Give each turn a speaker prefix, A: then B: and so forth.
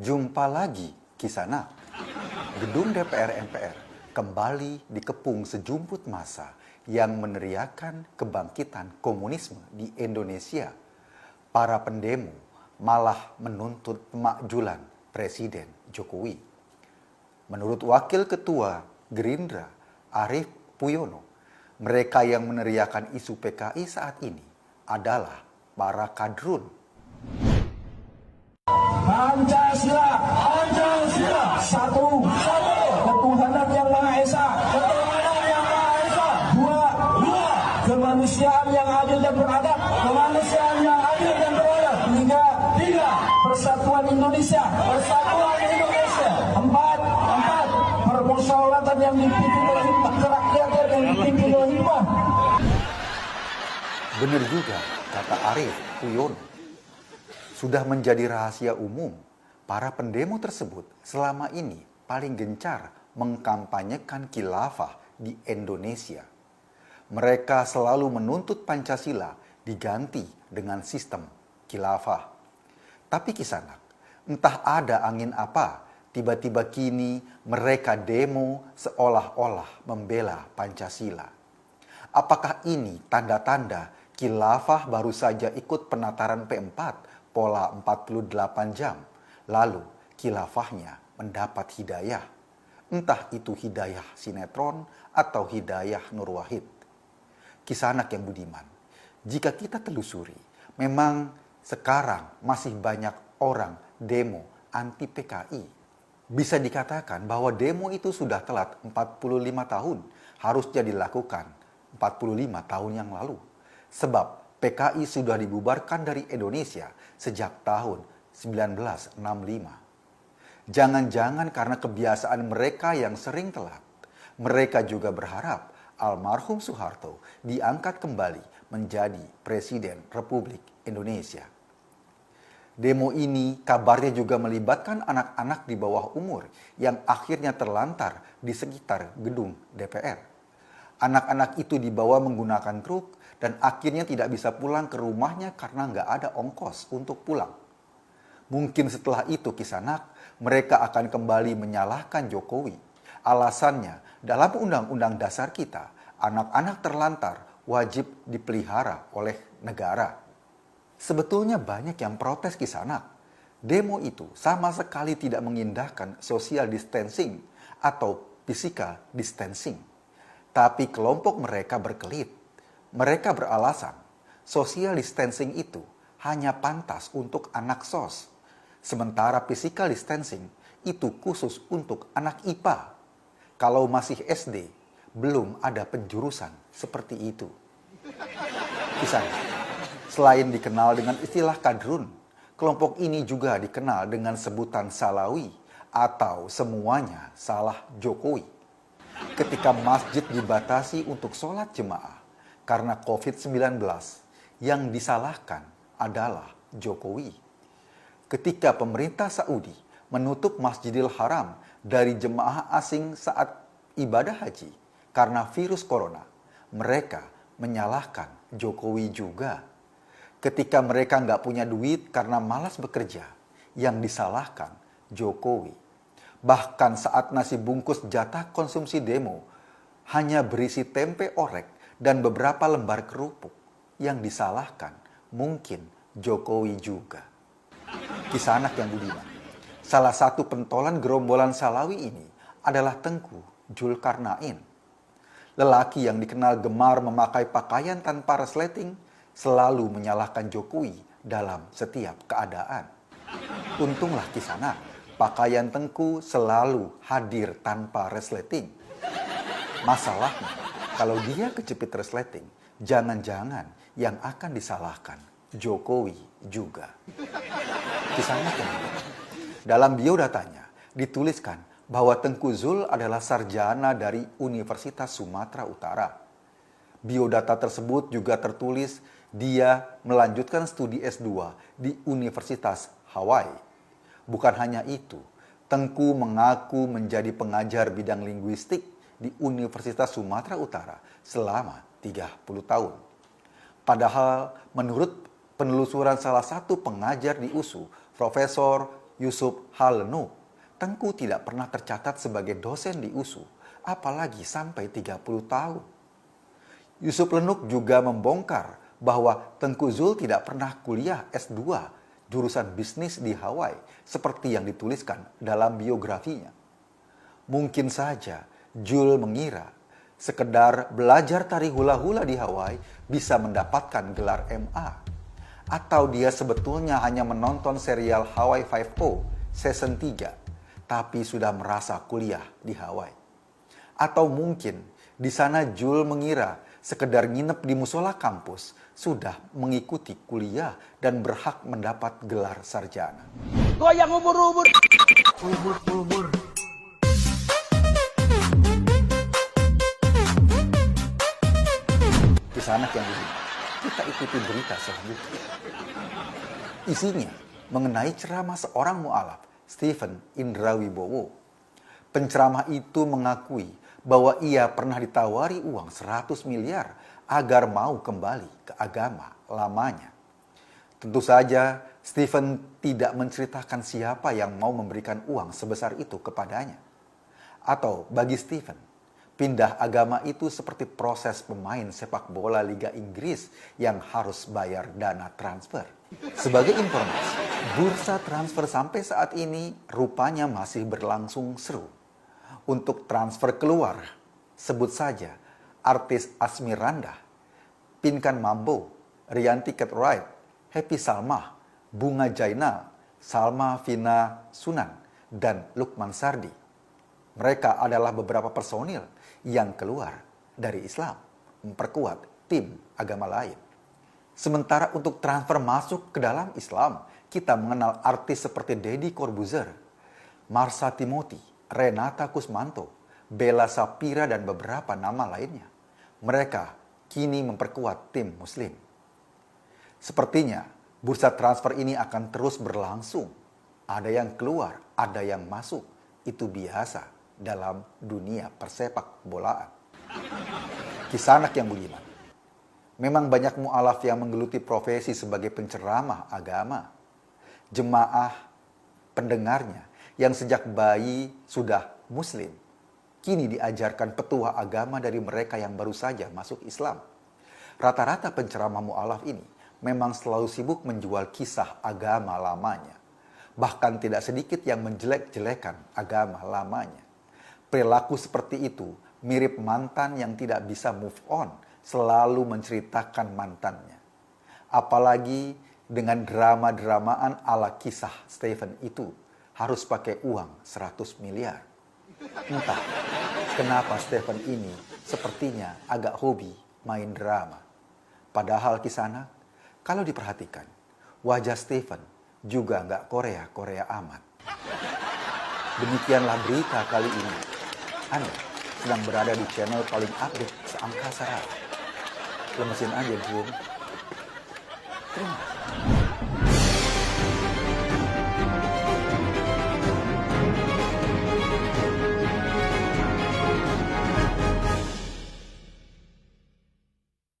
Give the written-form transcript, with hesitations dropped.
A: Jumpa lagi Kisana. Gedung DPR MPR kembali dikepung sejumput massa yang meneriakan kebangkitan komunisme di Indonesia. Para pendemo malah menuntut pemakjulan Presiden Jokowi. Menurut Wakil Ketua Gerindra Arief Puyono, mereka yang meneriakan isu PKI saat ini adalah para kadrun.
B: Pancasila, Pancasila, satu, ketuhanan yang Maha Esa, ketuhanan yang Maha Esa, dua, kemanusiaan yang adil dan beradab, kemanusiaan yang adil dan beradab, tiga, persatuan Indonesia, empat, permusyawaratan yang dipimpin oleh hikmah, kerakyatan yang dipimpin oleh hikmah.
A: Benar juga kata Arief Puyono. Sudah menjadi rahasia umum, para pendemo tersebut selama ini paling gencar mengkampanyekan khilafah di Indonesia. Mereka selalu menuntut Pancasila diganti dengan sistem khilafah. Tapi Kisanak, entah ada angin apa, tiba-tiba kini mereka demo seolah-olah membela Pancasila. Apakah ini tanda-tanda khilafah baru saja ikut penataran P4 pola 48 jam, lalu khilafahnya mendapat hidayah. Entah itu hidayah sinetron atau hidayah Nur Wahid. Kisanak yang budiman, jika kita telusuri, memang sekarang masih banyak orang demo anti PKI. Bisa dikatakan bahwa demo itu sudah telat 45 tahun, harusnya dilakukan 45 tahun yang lalu. Sebab PKI sudah dibubarkan dari Indonesia sejak tahun 1965. Jangan-jangan karena kebiasaan mereka yang sering telat, mereka juga berharap almarhum Soeharto diangkat kembali menjadi Presiden Republik Indonesia. Demo ini kabarnya juga melibatkan anak-anak di bawah umur yang akhirnya terlantar di sekitar gedung DPR. Anak-anak itu dibawa menggunakan truk dan akhirnya tidak bisa pulang ke rumahnya karena nggak ada ongkos untuk pulang. Mungkin setelah itu Kisanak, mereka akan kembali menyalahkan Jokowi. Alasannya, dalam Undang-Undang Dasar kita, anak-anak terlantar wajib dipelihara oleh negara. Sebetulnya banyak yang protes Kisanak. Demo itu sama sekali tidak mengindahkan social distancing atau physical distancing. Tapi kelompok mereka berkelit. Mereka beralasan, social distancing itu hanya pantas untuk anak SOS. Sementara physical distancing itu khusus untuk anak IPA. Kalau masih SD, belum ada penjurusan seperti itu. Kisahnya, selain dikenal dengan istilah kadrun, kelompok ini juga dikenal dengan sebutan salawi atau semuanya salah Jokowi. Ketika masjid dibatasi untuk sholat jemaah karena COVID-19, yang disalahkan adalah Jokowi. Ketika pemerintah Saudi menutup Masjidil Haram dari jemaah asing saat ibadah haji karena virus corona, mereka menyalahkan Jokowi juga. Ketika mereka nggak punya duit karena malas bekerja, yang disalahkan Jokowi. Bahkan saat nasi bungkus jatah konsumsi demo hanya berisi tempe orek dan beberapa lembar kerupuk, yang disalahkan mungkin Jokowi juga. Kisanak yang budiman, salah satu pentolan gerombolan salawi ini adalah Tengku Zulkarnain. Lelaki yang dikenal gemar memakai pakaian tanpa resleting selalu menyalahkan Jokowi dalam setiap keadaan. Untunglah Kisanak, pakaian Tengku selalu hadir tanpa resleting. Masalahnya, kalau dia kejepit resleting, jangan-jangan yang akan disalahkan Jokowi juga. Kisahnya kemudian, dalam biodatanya dituliskan bahwa Tengku Zul adalah sarjana dari Universitas Sumatera Utara. Biodata tersebut juga tertulis dia melanjutkan studi S2 di Universitas Hawaii. Bukan hanya itu, Tengku mengaku menjadi pengajar bidang linguistik di Universitas Sumatera Utara selama 30 tahun. Padahal menurut penelusuran salah satu pengajar di USU, Profesor Yusuf Halenu, Tengku tidak pernah tercatat sebagai dosen di USU, apalagi sampai 30 tahun. Yusuf Lenuk juga membongkar bahwa Tengku Zul tidak pernah kuliah S2 jurusan bisnis di Hawaii seperti yang dituliskan dalam biografinya. Mungkin saja Jul mengira sekedar belajar tari hula-hula di Hawaii bisa mendapatkan gelar MA. Atau dia sebetulnya hanya menonton serial Hawaii Five-O season 3, tapi sudah merasa kuliah di Hawaii. Atau mungkin di sana Jul mengira sekedar nginep di musola kampus sudah mengikuti kuliah dan berhak mendapat gelar sarjana.
C: Goyang ubur-ubur.
A: Kisah anak yang ini, kita ikuti berita selanjutnya. Isinya mengenai ceramah seorang mu'alaf, Stephen Indrawibowo. Penceramah itu mengakui bahwa ia pernah ditawari uang 100 miliar agar mau kembali ke agama lamanya. Tentu saja Stephen tidak menceritakan siapa yang mau memberikan uang sebesar itu kepadanya. Atau bagi Stephen, pindah agama itu seperti proses pemain sepak bola Liga Inggris yang harus bayar dana transfer. Sebagai informasi, bursa transfer sampai saat ini rupanya masih berlangsung seru. Untuk transfer keluar, sebut saja artis Asmirandah, Pinkan Mambo, Rianti Cartwright, Happy Salma, Bunga Jainal, Salma Vina Sunan, dan Lukman Sardi. Mereka adalah beberapa personil yang keluar dari Islam, memperkuat tim agama lain. Sementara untuk transfer masuk ke dalam Islam, kita mengenal artis seperti Deddy Corbuzier, Marsha Timothy, Renata Kusmanto, Bella Sapira, dan beberapa nama lainnya. Mereka kini memperkuat tim Muslim. Sepertinya bursa transfer ini akan terus berlangsung. Ada yang keluar, ada yang masuk. Itu biasa dalam dunia persepak bolaan. Kisah anak yang budiman. Memang banyak mu'alaf yang menggeluti profesi sebagai penceramah agama. Jemaah pendengarnya yang sejak bayi sudah Muslim, kini diajarkan petua agama dari mereka yang baru saja masuk Islam. Rata-rata penceramah mu'alaf ini memang selalu sibuk menjual kisah agama lamanya. Bahkan tidak sedikit yang menjelek-jelekan agama lamanya. Perilaku seperti itu mirip mantan yang tidak bisa move on, selalu menceritakan mantannya. Apalagi dengan drama-dramaan ala kisah Stephen itu, harus pakai uang 100 miliar. Entah kenapa Stephen ini sepertinya agak hobi main drama. Padahal kisana, kalau diperhatikan, wajah Stephen juga nggak Korea-Korea amat. Demikianlah berita kali ini. Anda sedang berada di channel paling update seangkasa raya. Lemesin aja, Jun. Terima kasih.